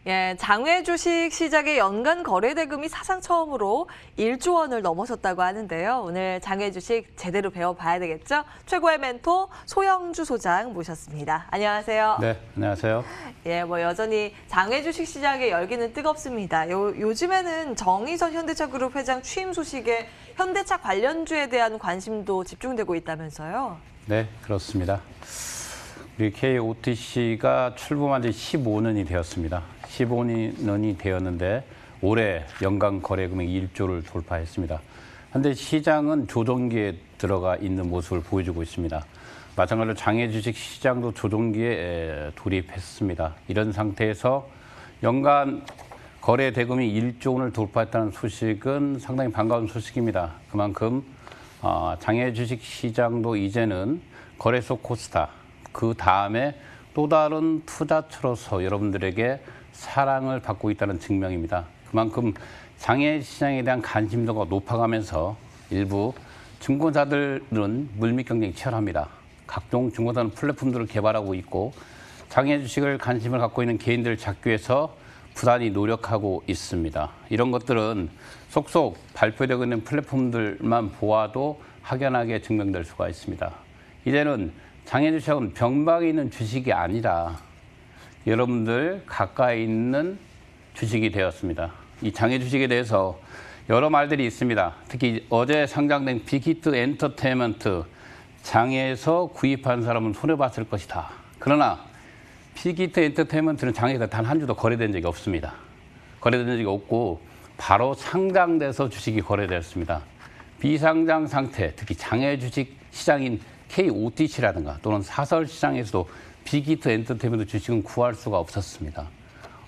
예, 장외 주식 시장의 연간 거래 대금이 사상 처음으로 1조 원을 넘어섰다고 하는데요. 오늘 장외 주식 제대로 배워봐야 되겠죠? 최고의 멘토 소영주 소장 모셨습니다. 안녕하세요. 네, 안녕하세요. 예, 여전히 장외 주식 시장의 열기는 뜨겁습니다. 요즘에는 정의선 현대차그룹 회장 취임 소식에 현대차 관련주에 대한 관심도 집중되고 있다면서요? 네, 그렇습니다. 우리 KOTC가 출범한 지 15년이 되었습니다. 15년이 되었는데 올해 연간 거래 금액이 1조를 돌파했습니다. 현재 시장은 조정기에 들어가 있는 모습을 보여주고 있습니다. 마찬가지로 장외 주식 시장도 조정기에 돌입했습니다. 이런 상태에서 연간 거래 대금이 1조 원을 돌파했다는 소식은 상당히 반가운 소식입니다. 그만큼 장외 주식 시장도 이제는 거래소 코스닥, 그 다음에 또 다른 투자처로서 여러분들에게 사랑을 받고 있다는 증명입니다. 그만큼 장외 시장에 대한 관심도가 높아가면서 일부 증권사들은 물밑 경쟁이 치열합니다. 각종 증권사 플랫폼들을 개발하고 있고 장외 주식을 관심을 갖고 있는 개인들을 잡기 위해서 부단히 노력하고 있습니다. 이런 것들은 속속 발표되고 있는 플랫폼들만 보아도 확연하게 증명될 수가 있습니다. 이제는 장외 주식은 병방에 있는 주식이 아니라 여러분들 가까이 있는 주식이 되었습니다. 이 장외 주식에 대해서 여러 말들이 있습니다. 특히 어제 상장된 빅히트 엔터테인먼트, 장외에서 구입한 사람은 손해봤을 것이다. 그러나 빅히트 엔터테인먼트는 장외에서 단 한 주도 거래된 적이 없습니다. 거래된 적이 없고 바로 상장돼서 주식이 거래되었습니다. 비상장 상태, 특히 장외 주식 시장인 KOTC라든가 또는 사설 시장에서도 빅히트 엔터테인먼트 주식은 구할 수가 없었습니다.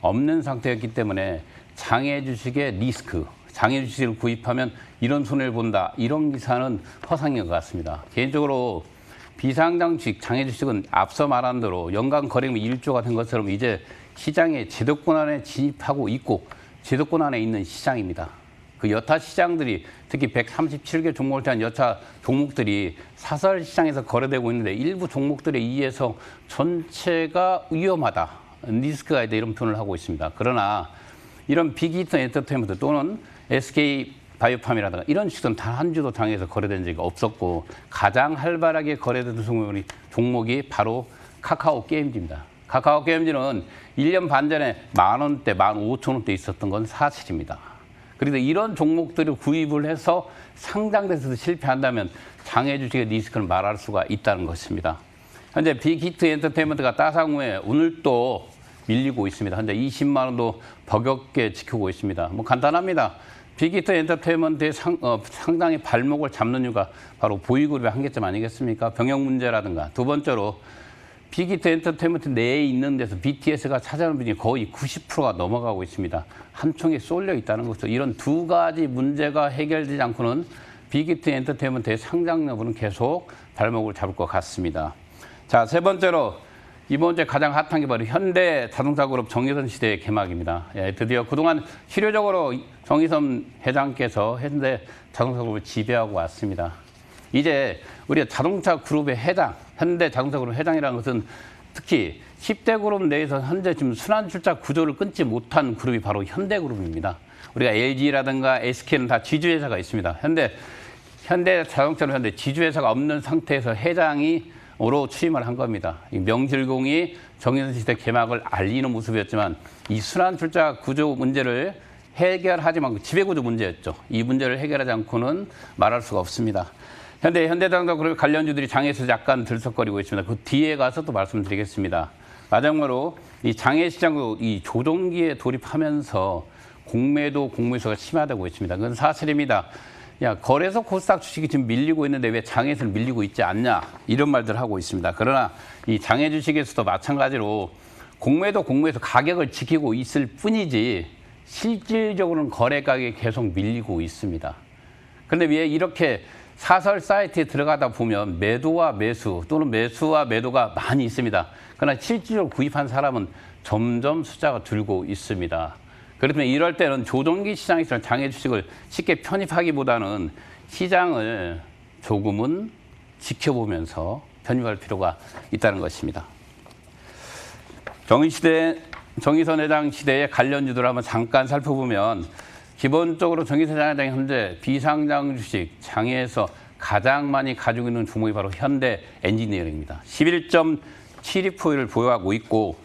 없는 상태였기 때문에 장외 주식의 리스크, 장외 주식을 구입하면 이런 손해를 본다, 이런 기사는 허상인 것 같습니다. 개인적으로 비상장 주식, 장외 주식은 앞서 말한 대로 연간 거래금이 1조가 된 것처럼 이제 시장의 제도권 안에 진입하고 있고 제도권 안에 있는 시장입니다. 그 여타 시장들이 특히 137개 종목을 대한 여타 종목들이 사설 시장에서 거래되고 있는데 일부 종목들에 의해서 전체가 위험하다, 리스크가 있다 이런 표현을 하고 있습니다. 그러나 이런 빅히트 엔터테인먼트 또는 SK 바이오팜이라든가 이런 주식은 단 한 주도 장에서 거래된 적이 없었고 가장 활발하게 거래된 종목이 바로 카카오 게임즈입니다. 카카오 게임즈는 1년 반 전에 10,000원대, 15,000원대 있었던 건 사실입니다. 그래서 이런 종목들을 구입을 해서 상장돼서 실패한다면 장외 주식의 리스크를 말할 수가 있다는 것입니다. 현재 빅히트 엔터테인먼트가 따상 후에 오늘 또 밀리고 있습니다. 현재 20만 원도 버겁게 지키고 있습니다. 간단합니다. 빅히트 엔터테인먼트의 상장의 발목을 잡는 이유가 바로 보이그룹의 한계점 아니겠습니까? 병역 문제라든가 두 번째로 빅히트 엔터테인먼트 내에 있는 데서 BTS가 차지하는 비중이 거의 90%가 넘어가고 있습니다. 한 총에 쏠려 있다는 거죠. 이런 두 가지 문제가 해결되지 않고는 빅히트 엔터테인먼트의 상장 여부는 계속 발목을 잡을 것 같습니다. 자, 세 번째로 이번 주에 가장 핫한 게 바로 현대자동차그룹 정의선 시대의 개막입니다. 예, 드디어 그동안 실효적으로 정의선 회장께서 현대자동차그룹을 지배하고 왔습니다. 이제 우리가 자동차 그룹의 회장, 현대자동차 그룹 회장이라는 것은 특히 10대 그룹 내에서 현재 지금 순환 출자 구조를 끊지 못한 그룹이 바로 현대그룹입니다. 우리가 LG라든가 SK는 다 지주회사가 있습니다. 현대자동차는 현재 지주회사가 없는 상태에서 회장으로 취임을 한 겁니다. 명실공히 정의선 시대 개막을 알리는 모습이었지만 이 순환 출자 구조 문제를 해결하지만 지배구조 문제였죠. 이 문제를 해결하지 않고는 말할 수가 없습니다. 현대자동차 그룹 관련주들이 장외에서 약간 들썩거리고 있습니다. 그 뒤에 가서 또 말씀드리겠습니다. 마지막으로 이 장외 시장도 이 조정기에 돌입하면서 공매도가 심화되고 있습니다. 그건 사실입니다. 거래소 코스닥 주식이 지금 밀리고 있는데 왜 장외에서는 밀리고 있지 않냐 이런 말들 하고 있습니다. 그러나 이 장외 주식에서도 마찬가지로 공매도에서 가격을 지키고 있을 뿐이지 실질적으로는 거래 가격이 계속 밀리고 있습니다. 그런데 왜 이렇게 사설 사이트에 들어가다 보면 매도와 매수 또는 매수와 매도가 많이 있습니다. 그러나 실질적으로 구입한 사람은 점점 숫자가 줄고 있습니다. 그렇다면 이럴 때는 조정기 시장에서 장외 주식을 쉽게 편입하기보다는 시장을 조금은 지켜보면서 편입할 필요가 있다는 것입니다. 정의선 회장 시대의 관련주들을 한번 잠깐 살펴보면 기본적으로 정의선 회장이 현재 비상장 주식 장에서 가장 많이 가지고 있는 종목이 바로 현대 엔지니어링입니다. 11.72%를 보유하고 있고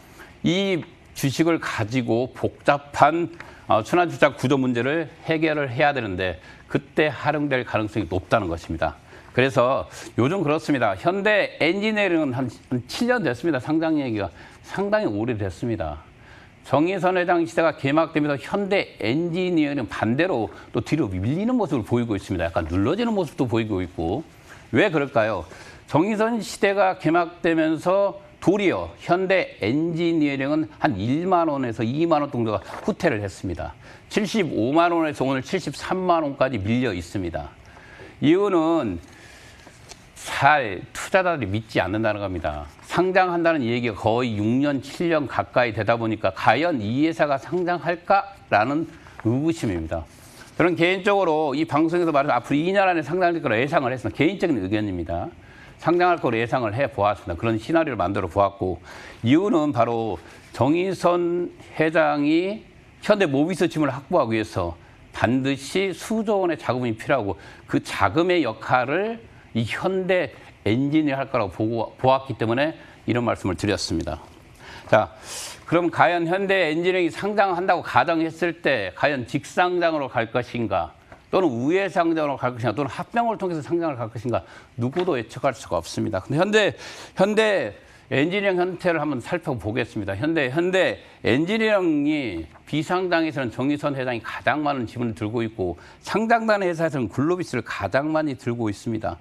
이 주식을 가지고 복잡한 순환주택 구조 문제를 해결을 해야 되는데 그때 활용될 가능성이 높다는 것입니다. 그래서 요즘 그렇습니다. 현대 엔지니어링은 한 7년 됐습니다. 상장 얘기가 상당히 오래됐습니다. 정의선 회장 시대가 개막되면서 현대 엔지니어링 반대로 또 뒤로 밀리는 모습을 보이고 있습니다. 약간 눌러지는 모습도 보이고 있고. 왜 그럴까요? 정의선 시대가 개막되면서 도리어 현대 엔지니어링은 한 1만 원에서 2만 원 정도가 후퇴를 했습니다. 75만 원에서 오늘 73만 원까지 밀려 있습니다. 이유는 잘 투자자들이 믿지 않는다는 겁니다. 상장한다는 얘기가 거의 6년, 7년 가까이 되다 보니까 과연 이 회사가 상장할까라는 의구심입니다. 저는 개인적으로 이 방송에서 말해서 앞으로 2년 안에 상장할 거라 예상을 했습니다. 개인적인 의견입니다. 상장할 거로 예상을 해보았습니다. 그런 시나리오를 만들어 보았고 이유는 바로 정의선 회장이 현대 모비스 지분을 확보하기 위해서 반드시 수조 원의 자금이 필요하고 그 자금의 역할을 이 현대 엔지니어 할 거라고 보았기 때문에 이런 말씀을 드렸습니다. 자, 그럼 과연 현대 엔지니어링이 상장한다고 가정했을 때 과연 직상장으로 갈 것인가 또는 우회 상장으로 갈 것인가 또는 합병을 통해서 상장을 갈 것인가 누구도 예측할 수가 없습니다. 근데 현대 엔지니어링 형태를 한번 살펴보겠습니다. 현대 엔지니어링이 비상장에서는 정의선 회장이 가장 많은 지분을 들고 있고 상장단 회사에서는 글로비스를 가장 많이 들고 있습니다.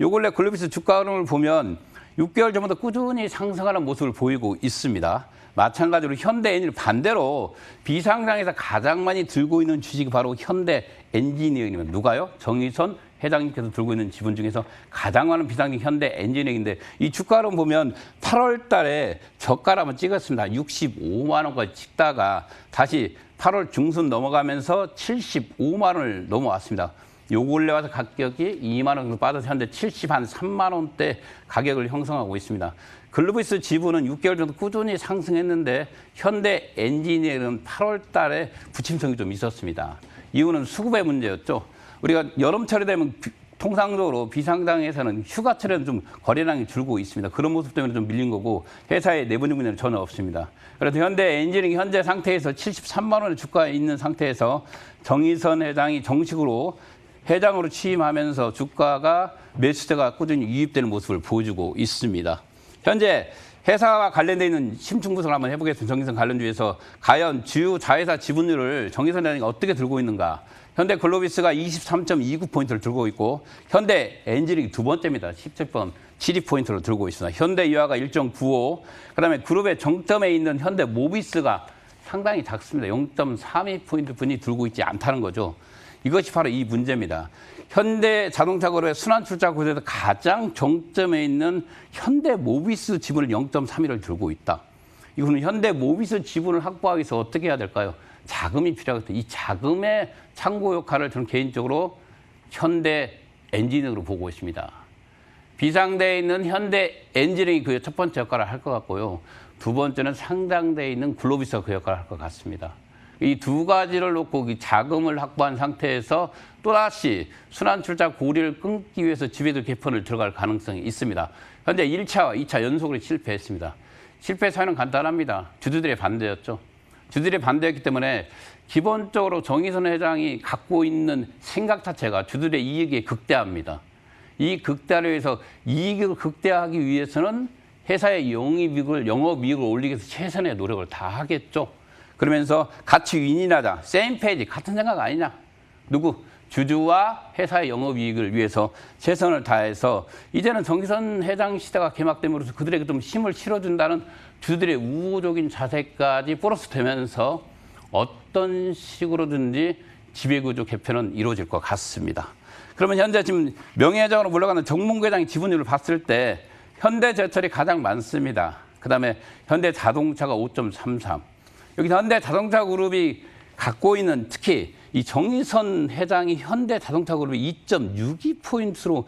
요 근래 글로비스 주가 흐름을 보면 6개월 전부터 꾸준히 상승하는 모습을 보이고 있습니다. 마찬가지로 현대 엔지니어링 반대로 비상장에서 가장 많이 들고 있는 주식이 바로 현대 엔지니어링입니다. 누가요? 정의선 회장님께서 들고 있는 지분 중에서 가장 많은 비상장 현대 엔지니어링인데 이 주가로 보면 8월 달에 저가를 한번 찍었습니다. 65만 원까지 찍다가 다시 8월 중순 넘어가면서 75만 원을 넘어왔습니다. 요 근래 와서 가격이 2만 원 정도 빠져서 현재 73만 원대 가격을 형성하고 있습니다. 글로비스 지분은 6개월 정도 꾸준히 상승했는데 현대 엔지니어링은 8월 달에 부침성이 좀 있었습니다. 이유는 수급의 문제였죠. 우리가 여름철이 되면 통상적으로 비상장에서는 휴가철에는 좀 거래량이 줄고 있습니다. 그런 모습 때문에 좀 밀린 거고 회사의 내부적인 문제는 전혀 없습니다. 그래서 현대 엔지니어링 현재 상태에서 73만 원의 주가에 있는 상태에서 정의선 회장이 정식으로 회장으로 취임하면서 주가가 매수세가 꾸준히 유입되는 모습을 보여주고 있습니다. 현재 회사와 관련되어 있는 심층 분석을 한번 해보겠습니다. 정의선 관련주에서 과연 주요 자회사 지분율을 정의선 회장이 어떻게 들고 있는가. 현대 글로비스가 23.29포인트를 들고 있고 현대 엔지니어링이 두 번째입니다. 17.72포인트를 들고 있습니다. 현대 이화가 1.95, 그다음에 그룹의 정점에 있는 현대 모비스가 상당히 작습니다. 0.32포인트 분이 들고 있지 않다는 거죠. 이것이 바로 이 문제입니다. 현대 자동차 거래의 순환 출자 구조에서 가장 정점에 있는 현대 모비스 지분을 0.31을 들고 있다. 이거는 현대 모비스 지분을 확보하기 위해서 어떻게 해야 될까요? 자금이 필요하거든요. 이 자금의 창고 역할을 저는 개인적으로 현대 엔지니어링으로 보고 있습니다. 비상대에 있는 현대 엔지니어링이 그 첫 번째 역할을 할 것 같고요. 두 번째는 상장대에 있는 글로비스가 그 역할을 할 것 같습니다. 이 두 가지를 놓고 자금을 확보한 상태에서 또다시 순환출자 고리를 끊기 위해서 지배도 개편을 들어갈 가능성이 있습니다. 현재 1차와 2차 연속으로 실패했습니다. 실패 사유는 간단합니다. 주주들의 반대였죠. 주주들의 반대였기 때문에 기본적으로 정의선 회장이 갖고 있는 생각 자체가 주주들의 이익에 극대화합니다. 이 극대화를 위해서 이익을 극대화하기 위해서는 회사의 영업이익을 올리기 위해서 최선의 노력을 다 하겠죠. 그러면서 같이 윈윈하자, 세임 페이지, 같은 생각 아니냐. 누구? 주주와 회사의 영업이익을 위해서 최선을 다해서 이제는 정의선 회장 시대가 개막됨으로써 그들에게 좀 힘을 실어준다는 주주들의 우호적인 자세까지 플러스 되면서 어떤 식으로든지 지배구조 개편은 이루어질 것 같습니다. 그러면 현재 지금 명예회장으로 물러가는 정몽구 회장의 지분율을 봤을 때 현대제철이 가장 많습니다. 그다음에 현대자동차가 5.33. 여기 현대자동차 그룹이 갖고 있는 특히 이 정의선 회장이 현대자동차그룹의 2.62포인트로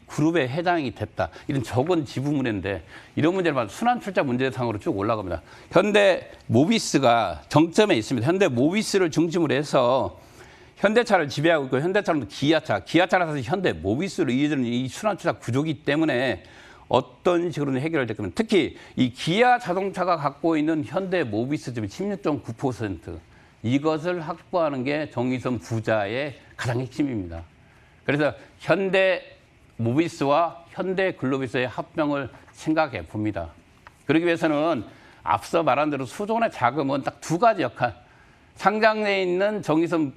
그룹의 회장이 됐다. 이런 적은 지분문제인데 이런 문제를 봐도 순환출자 문제상으로 쭉 올라갑니다. 현대모비스가 정점에 있습니다. 현대모비스를 중심으로 해서 현대차를 지배하고 있고 현대차는 기아차라서 현대모비스로 이어지는 이 순환출자 구조기 때문에 어떤 식으로는 해결될 거면 특히 이 기아 자동차가 갖고 있는 현대모비스 지분 16.9% 이것을 확보하는 게 정의선 부자의 가장 핵심입니다. 그래서 현대모비스와 현대글로비스의 합병을 생각해 봅니다. 그러기 위해서는 앞서 말한 대로 수조원의 자금은 딱 두 가지 역할. 상장에 있는 정의선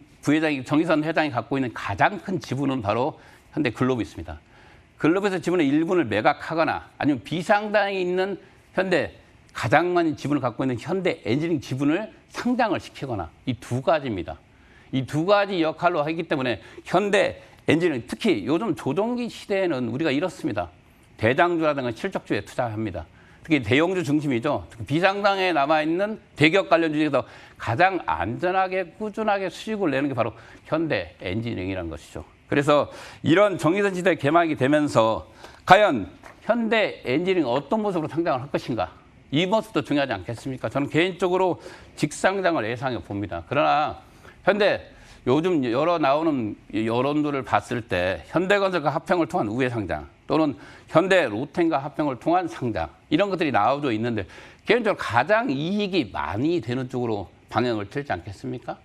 회장이 갖고 있는 가장 큰 지분은 바로 현대글로비스입니다. 글로비스 지분의 일부를 매각하거나 아니면 비상장에 있는 가장 많은 지분을 갖고 있는 현대엔지니어링 지분을 상장을 시키거나 이 두 가지입니다. 이 두 가지 역할로 하기 때문에 현대엔지니어링 특히 요즘 조종기 시대에는 우리가 이렇습니다. 대장주라든가 실적주에 투자합니다. 특히 대형주 중심이죠. 특히 비상장에 남아있는 대기업 관련 주식에서 가장 안전하게 꾸준하게 수익을 내는 게 바로 현대엔지니어링이라는 것이죠. 그래서 이런 정의선 시대 개막이 되면서 과연 현대엔지니어링 어떤 모습으로 상장을 할 것인가? 이 모습도 중요하지 않겠습니까? 저는 개인적으로 직상장을 예상해 봅니다. 그러나 요즘 여러 나오는 여론들을 봤을 때 현대건설과 합병을 통한 우회 상장 또는 현대로템과 합병을 통한 상장 이런 것들이 나오고 있는데 개인적으로 가장 이익이 많이 되는 쪽으로 방향을 틀지 않겠습니까?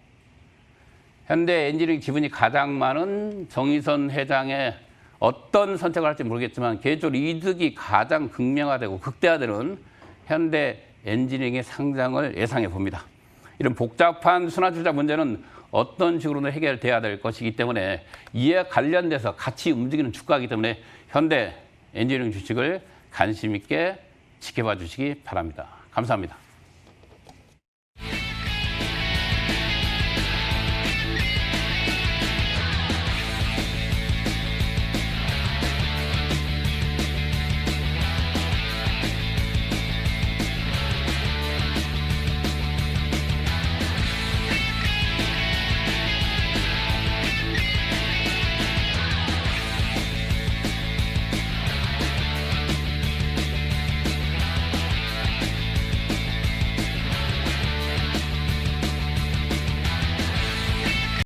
현대엔지니어링 지분이 가장 많은 정의선 회장의 어떤 선택을 할지 모르겠지만 개인적으로 이득이 가장 극명화되고 극대화되는 현대엔지니어링의 상장을 예상해 봅니다. 이런 복잡한 순환출자 문제는 어떤 식으로는 해결돼야 될 것이기 때문에 이에 관련돼서 같이 움직이는 주가이기 때문에 현대엔지니어링 주식을 관심 있게 지켜봐 주시기 바랍니다. 감사합니다.